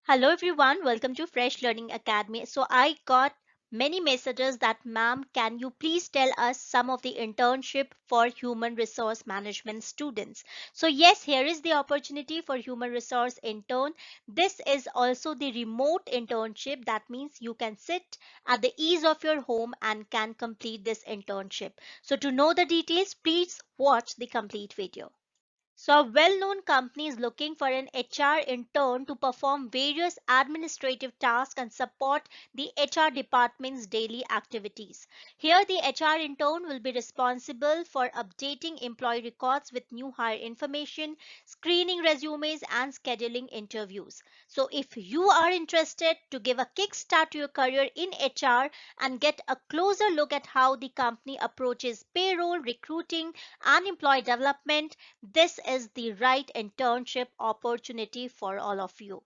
Hello everyone, welcome to Fresh Learning Academy. So I got many messages that ma'am, can you please tell us some of the internship for human resource management students? So yes, here is the opportunity for human resource intern. This is also the remote internship. That means you can sit at the ease of your home and can complete this internship. So to know the details, please watch the complete video. So, a well known company is looking for an HR intern to perform various administrative tasks and support the HR department's daily activities. Here, the HR intern will be responsible for updating employee records with new hire information, screening resumes, and scheduling interviews. So, if you are interested to give a kickstart to your career in HR and get a closer look at how the company approaches payroll, recruiting, and employee development, this is the right internship opportunity for all of you.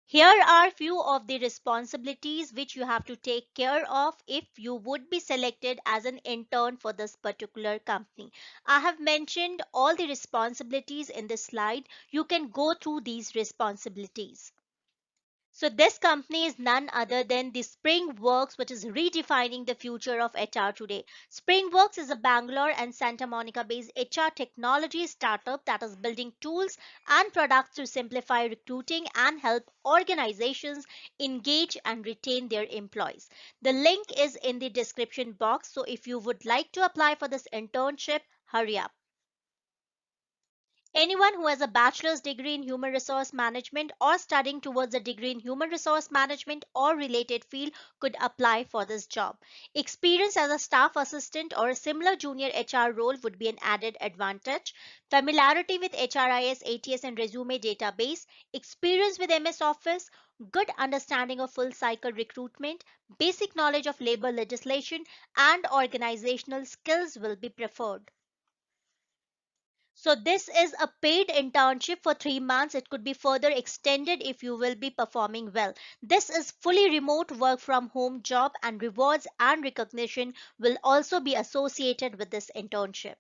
Here are few of the responsibilities which you have to take care of if you would be selected as an intern for this particular company. I have mentioned all the responsibilities in this slide. You can go through these responsibilities. So this company is none other than the SpringWorks, which is redefining the future of HR today. SpringWorks is a Bangalore and Santa Monica based HR technology startup that is building tools and products to simplify recruiting and help organizations engage and retain their employees. The link is in the description box. So if you would like to apply for this internship, hurry up. Anyone who has a bachelor's degree in human resource management or studying towards a degree in human resource management or related field could apply for this job. Experience as a staff assistant or a similar junior HR role would be an added advantage. Familiarity with HRIS, ATS, and resume database, experience with MS Office, good understanding of full cycle recruitment, basic knowledge of labor legislation, and organizational skills will be preferred. So this is a paid internship for 3 months. It could be further extended if you will be performing well. This is fully remote work from home job and rewards and recognition will also be associated with this internship.